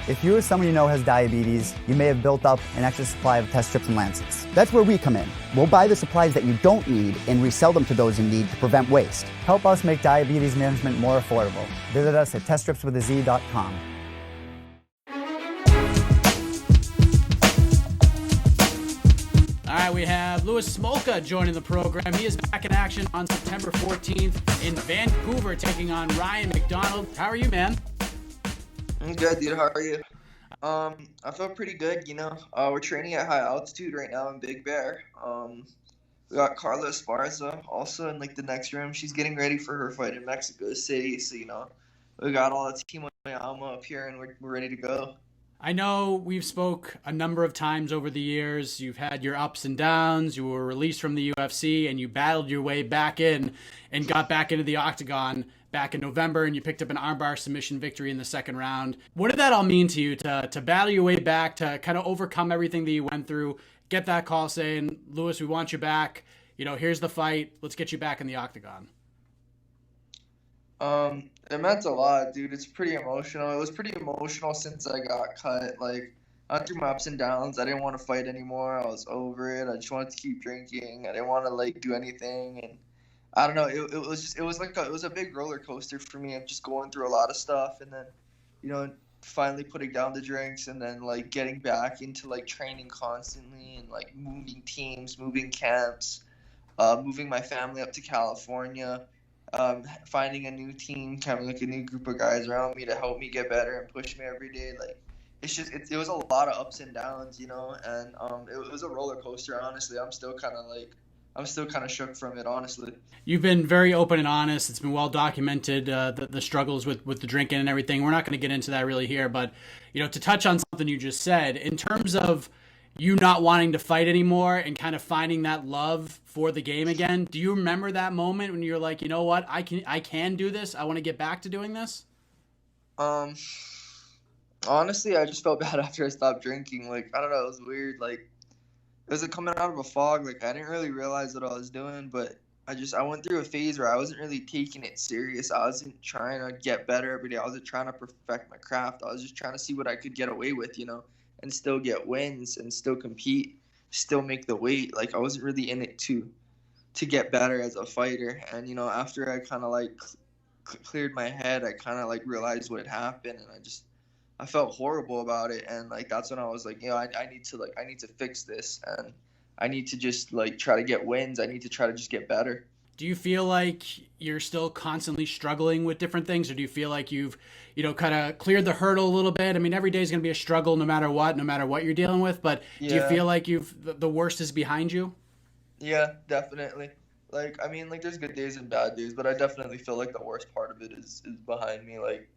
If you or someone you know has diabetes, you may have built up an extra supply of test strips and lancets. That's where we come in. We'll buy the supplies that you don't need and resell them to those in need to prevent waste. Help us make diabetes management more affordable. Visit us at teststripswithaz.com. All right, we have Louis Smolka joining the program. He is back in action on September 14th in Vancouver, taking on Ryan MacDonald. How are you, man? I'm good, dude. How are you? I feel pretty good, you know. We're training at high altitude right now in Big Bear. We got Carla Esparza also in like the next room. She's getting ready for her fight in Mexico City. So, you know, we got all the team up here and we're ready to go. I know we've spoke a number of times over the years. You've had your ups and downs. You were released from the UFC and you battled your way back in and got back into the octagon back in November, and you picked up an armbar submission victory in the second round. What did that all mean to you, to battle your way back, to kind of overcome everything that you went through, get that call saying, Louis, we want you back. You know, here's the fight. Let's get you back in the octagon. It meant a lot, dude. It's pretty emotional. It was pretty emotional since I got cut. Like, I went through my ups and downs. I didn't want to fight anymore. I was over it. I just wanted to keep drinking. I didn't want to, like, do anything. And I don't know. It was a big roller coaster for me of just going through a lot of stuff, and then, you know, finally putting down the drinks, and then like getting back into like training constantly and like moving teams, moving camps, moving my family up to California, finding a new team, having like a new group of guys around me to help me get better and push me every day. Like it was a lot of ups and downs, you know, and it was a roller coaster. Honestly, I'm still kind of shook from it, honestly. You've been very open and honest. It's been well documented, the struggles with the drinking and everything. We're not going to get into that really here, but, you know, to touch on something you just said, in terms of you not wanting to fight anymore and kind of finding that love for the game again, do you remember that moment when you're like, you know what, I can do this. I want to get back to doing this? Honestly, I just felt bad after I stopped drinking. Like, I don't know, it was weird. Like, it was like coming out of a fog. Like, I didn't really realize what I was doing, but I went through a phase where I wasn't really taking it serious. I wasn't trying to get better every day. I wasn't trying to perfect my craft. I was just trying to see what I could get away with, you know, and still get wins and still compete, still make the weight. Like, I wasn't really in it to get better as a fighter. And, you know, after I kind of like cleared my head, I kind of like realized what had happened, and I felt horrible about it. And like, that's when I was like, you know, I need to fix this, and I need to just like try to get wins. I need to try to just get better. Do you feel like you're still constantly struggling with different things, or do you feel like you've, you know, kind of cleared the hurdle a little bit? I mean, every day is going to be a struggle no matter what you're dealing with, but yeah. Do you feel like the worst is behind you? Yeah, definitely. Like, I mean, like, there's good days and bad days, but I definitely feel like the worst part of it is behind me. Like,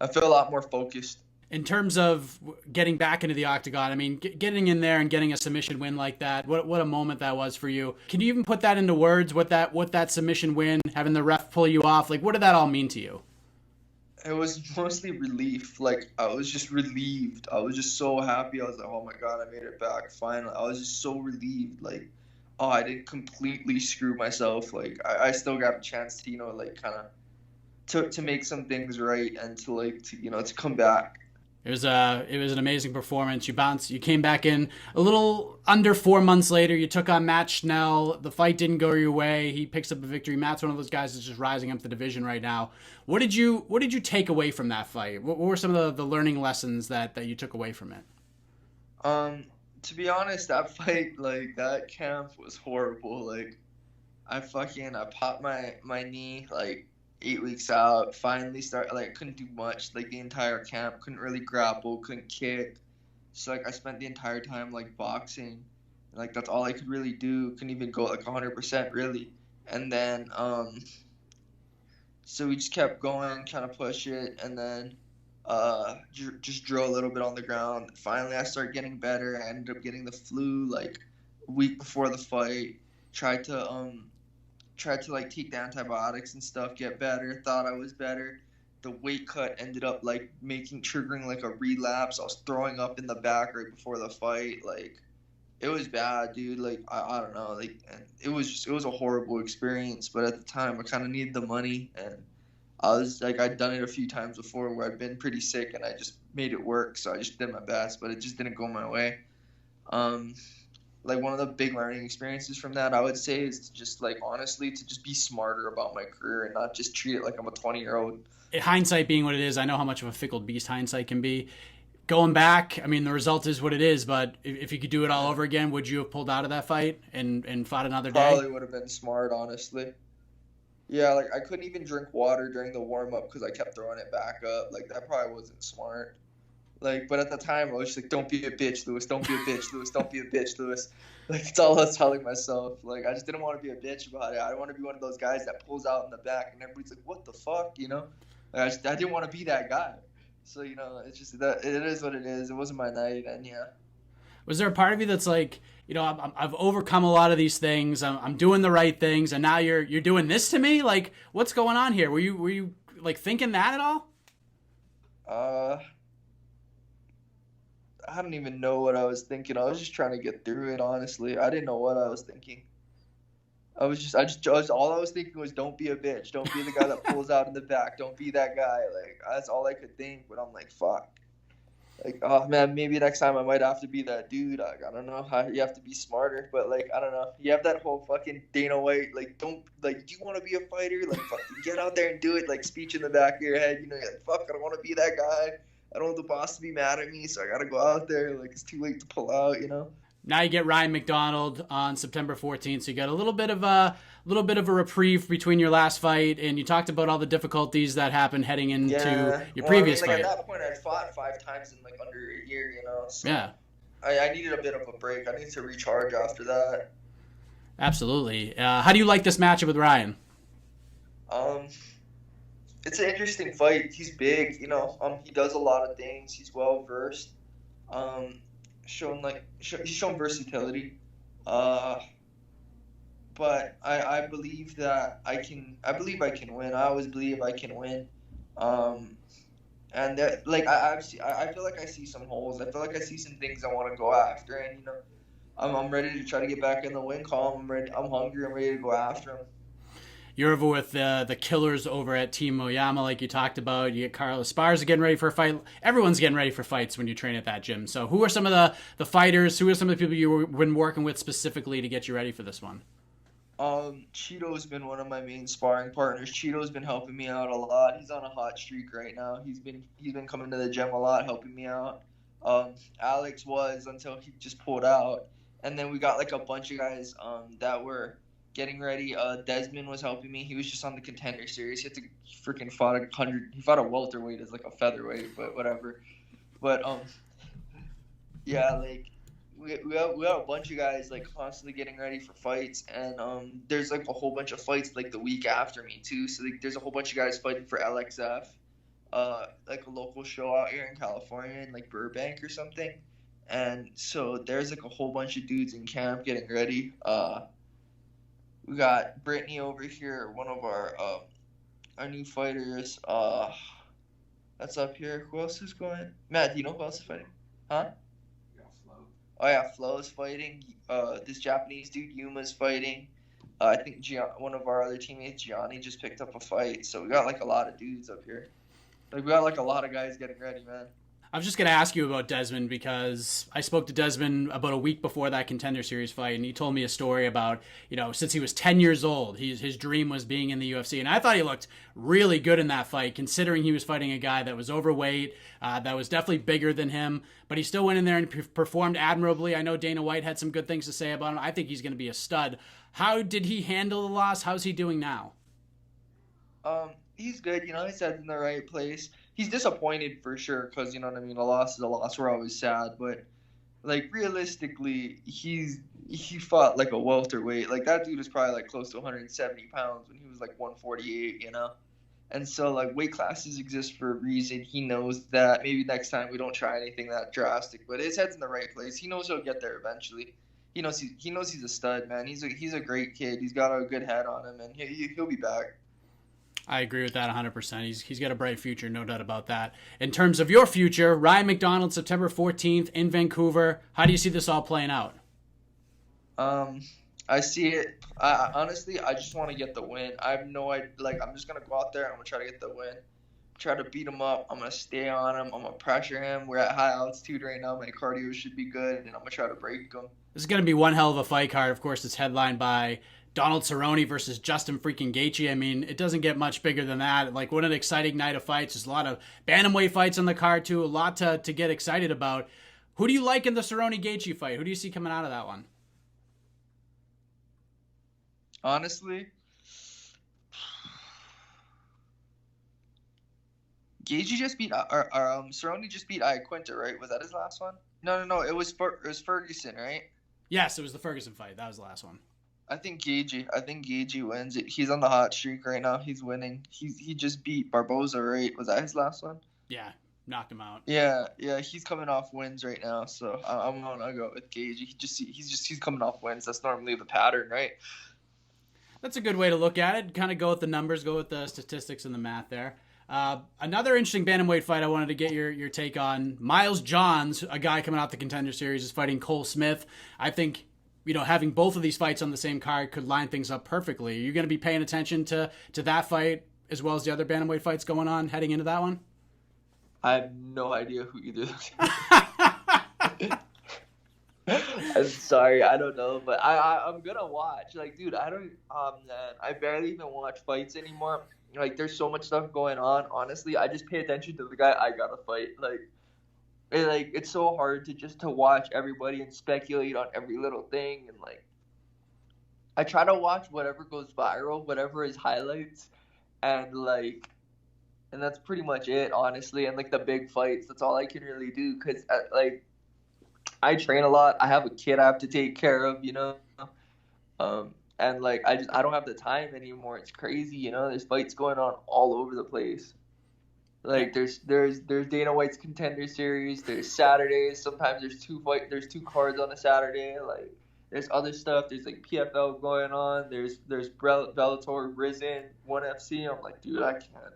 I feel a lot more focused. In terms of getting back into the octagon, I mean, getting in there and getting a submission win like that, what a moment that was for you. Can you even put that into words, what that submission win, having the ref pull you off, like, what did that all mean to you? It was mostly relief. Like, I was just relieved. I was just so happy. I was like, oh my God, I made it back finally. I was just so relieved. Like, oh, I didn't completely screw myself. Like, I still got a chance to, you know, like, kind of to make some things right, and to like, to, you know, to come back. It was an amazing performance. You came back in a little under 4 months later. You took on Matt Schnell. The fight didn't go your way. He picks up a victory. Matt's one of those guys that's just rising up the division right now. What did you take away from that fight? What were some of the learning lessons that you took away from it? To be honest, that fight, like, that camp was horrible. Like, I popped my knee, like, 8 weeks out, finally started, like, couldn't do much, like, the entire camp, couldn't really grapple, couldn't kick. So, like, I spent the entire time, like, boxing. Like, that's all I could really do. Couldn't even go, like, 100%, really. And then, so we just kept going, trying to push it, and then just drill a little bit on the ground. Finally, I started getting better. I ended up getting the flu, like, a week before the fight. Tried to like take the antibiotics and stuff, get better, thought I was better. The weight cut ended up like triggering like a relapse. I was throwing up in the back right before the fight. Like, it was bad, dude. Like, I don't know, like, and it was a horrible experience, but at the time I kind of needed the money, and I was like, I'd done it a few times before where I'd been pretty sick and I just made it work. So I just did my best, but it just didn't go my way. Like one of the big learning experiences from that, I would say, is to just like honestly to just be smarter about my career and not just treat it like I'm a 20-year-old. Hindsight being what it is, I know how much of a fickle beast hindsight can be. Going back, I mean, the result is what it is, but if you could do it all over again, would you have pulled out of that fight and fought another day? Probably would have been smart, honestly. Yeah, like I couldn't even drink water during the warm up because I kept throwing it back up. Like that probably wasn't smart. Like, but at the time I was just like, "Don't be a bitch, Lewis. Don't be a bitch, Lewis. Don't be a bitch, Lewis." Like that's all I was telling myself. Like I just didn't want to be a bitch about it. I don't want to be one of those guys that pulls out in the back and everybody's like, "What the fuck?" You know? Like, I didn't want to be that guy. So it's just that it is what it is. It wasn't my night, and yeah. Was there a part of you that's like, I've overcome a lot of these things. I'm doing the right things, and now you're doing this to me? Like, what's going on here? Were you like thinking that at all? I don't even know what I was thinking. I was just trying to get through it, honestly. I didn't know what I was thinking. All I was thinking was, don't be a bitch. Don't be the guy that pulls out in the back. Don't be that guy. Like, that's all I could think. But I'm like, fuck. Like, oh man, maybe next time I might have to be that dude. Like, I don't know. You have to be smarter. But like, I don't know. You have that whole fucking Dana White, like, do you want to be a fighter? Like, fucking get out there and do it. Like, speech in the back of your head. You're like, fuck, I don't want to be that guy. I don't want the boss to be mad at me, so I gotta go out there. Like, it's too late to pull out. Now you get Ryan MacDonald on September 14th, so you got a little bit of a reprieve between your last fight, and you talked about all the difficulties that happened heading into your previous fight. At that point, I'd fought 5 times in like under a year, So yeah. I needed a bit of a break. I needed to recharge after that. Absolutely. How do you like this matchup with Ryan? It's an interesting fight. He's big, he does a lot of things. He's well versed. He's shown versatility. But I believe that I can win. I always believe I can win. And that, like, I feel like I see some holes. I feel like I see some things I want to go after, and I'm ready to try to get back in the win column. I'm ready. I'm hungry. I'm ready to go after him. You're over with the killers over at Team Moyama, like you talked about. You get Carlos Esparza getting ready for a fight. Everyone's getting ready for fights when you train at that gym. So who are some of the fighters? Who are some of the people you've been working with specifically to get you ready for this one? Cheeto's been one of my main sparring partners. Cheeto's been helping me out a lot. He's on a hot streak right now. He's been coming to the gym a lot, helping me out. Alex was until he just pulled out. And then we got like a bunch of guys that were getting ready. Desmond was helping me. He was just on the Contender Series. He had to freaking fought 100. He fought a welterweight as like a featherweight, but whatever. But yeah, like we got a bunch of guys like constantly getting ready for fights, and there's like a whole bunch of fights like the week after me too. So like, there's a whole bunch of guys fighting for LXF, like a local show out here in California in like Burbank or something. And so there's like a whole bunch of dudes in camp getting ready. We got Brittany over here, one of our new fighters. That's up here. Who else is going? Matt, do you know who else is fighting? Huh? Yeah, Flo. Oh yeah, Flo's fighting. This Japanese dude Yuma's fighting. I think one of our other teammates, Gianni, just picked up a fight. So we got like a lot of dudes up here. Like we got like a lot of guys getting ready, man. I was just going to ask you about Desmond because I spoke to Desmond about a week before that Contender Series fight, and he told me a story about, since he was 10 years old, his dream was being in the UFC. And I thought he looked really good in that fight, considering he was fighting a guy that was overweight, that was definitely bigger than him, but he still went in there and performed admirably. I know Dana White had some good things to say about him. I think he's going to be a stud. How did he handle the loss? How's he doing now? He's good. His head's in the right place. He's disappointed for sure because, a loss is a loss. We're always sad. But, like, realistically, he fought like a welterweight. Like, that dude was probably, like, close to 170 pounds when he was, like, 148, And so, like, weight classes exist for a reason. He knows that. Maybe next time we don't try anything that drastic. But his head's in the right place. He knows he'll get there eventually. He knows he's a stud, man. He's a great kid. He's got a good head on him, and he'll be back. I agree with that 100%. He's got a bright future, no doubt about that. In terms of your future, Ryan MacDonald, September 14th in Vancouver. How do you see this all playing out? I see it. I honestly, I just want to get the win. I have no idea. Like, I'm just gonna go out there and I'm gonna try to get the win. try to beat him up. I'm gonna stay on him. I'm gonna pressure him. We're at high altitude right now. My cardio should be good, and I'm gonna try to break him. This is going to be one hell of a fight card. Of course, it's headlined by Donald Cerrone versus Justin freaking Gaethje. I mean, it doesn't get much bigger than that. Like, what an exciting night of fights. There's a lot of bantamweight fights on the card, too. A lot to get excited about. Who do you like in the Cerrone-Gaethje fight? Who do you see coming out of that one? Honestly, Gaethje just beat Cerrone just beat Iaquinta, right? Was that his last one? No. It was Ferguson, right? Yes, it was the Ferguson fight. That was the last one. I think Gaethje wins it. He's on the hot streak right now. He's winning. He just beat Barboza, right? Was that his last one? Yeah, knocked him out. Yeah. He's coming off wins right now, so I'm gonna go with Gaethje. He's coming off wins. That's normally the pattern, right? That's a good way to look at it. Kind of go with the numbers, go with the statistics and the math there. Another interesting bantamweight fight I wanted to get your take on. Miles Johns, a guy coming out the Contender Series, is fighting Cole Smith. I think, having both of these fights on the same card could line things up perfectly. Are you going to be paying attention to that fight as well as the other bantamweight fights going on heading into that one? I have no idea who either of those I'm sorry, I don't know, but I'm gonna watch. Like, dude, man, I barely even watch fights anymore. Like, there's so much stuff going on. Honestly, I just pay attention to the guy I gotta fight. It's so hard to watch everybody and speculate on every little thing. And I try to watch whatever goes viral, whatever is highlights, and that's pretty much it, honestly. And the big fights, that's all I can really do. Cause I train a lot. I have a kid I have to take care of, and I don't have the time anymore. It's crazy, There's fights going on all over the place. There's Dana White's Contender Series. There's Saturdays. Sometimes there's two cards on a Saturday. There's other stuff. There's PFL going on. There's Bellator, Risen, ONE FC. I'm like, dude, I can't.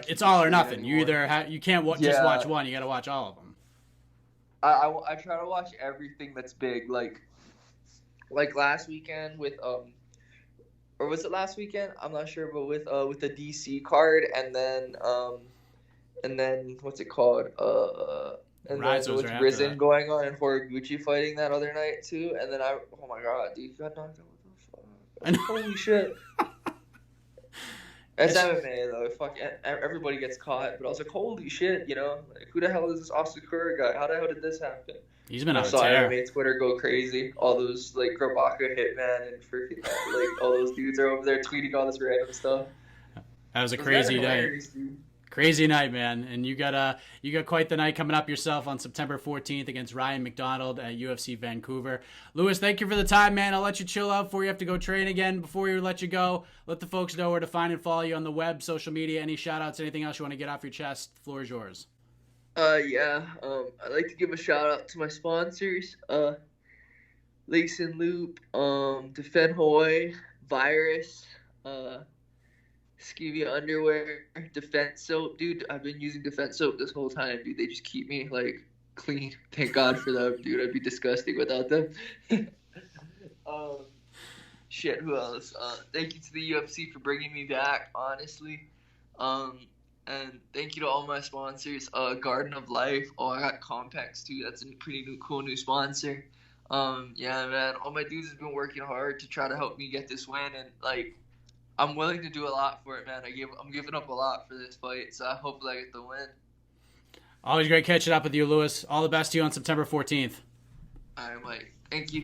It's all or nothing. You can't just watch one. You got to watch all of them. I try to watch everything that's big. Like last weekend with or was it last weekend? I'm not sure, but with the DC card, and then what's it called? And Rise then with right Risen going on and Horiguchi fighting that other night too. And then oh my god, dude, you got knocked out. What the fuck? Holy shit. It's MMA though. Fuck, everybody gets caught. But I was like, holy shit, who the hell is this Asakura guy? How the hell did this happen? He's been on I saw MMA Twitter go crazy. All those Grabaka, Hitman, and freaking all those dudes are over there tweeting all this random stuff. That was a crazy night. Crazy night, man. And you got quite the night coming up yourself on September 14th against Ryan MacDonald at UFC Vancouver. Lewis, thank you for the time, man. I'll let you chill out before you have to go train again. Before we let you go, let the folks know where to find and follow you on the web, social media, any shout outs, anything else you want to get off your chest. The floor is yours. I'd like to give a shout out to my sponsors, Lace and Loop, Defend Hawaii, Virus, Skivia Underwear, Defense Soap. Dude, I've been using Defense Soap this whole time, dude. They just keep me clean. Thank God for them, dude. I'd be disgusting without them. Who else? Thank you to the UFC for bringing me back, honestly. And thank you to all my sponsors. Garden of Life. Oh, I got Compex too. That's a pretty cool new sponsor. Yeah, man. All my dudes have been working hard to try to help me get this win, and I'm willing to do a lot for it, man. I'm giving up a lot for this fight, so hopefully I get the win. Always great catching up with you, Lewis. All the best to you on September 14th. All right, Mike. Thank you.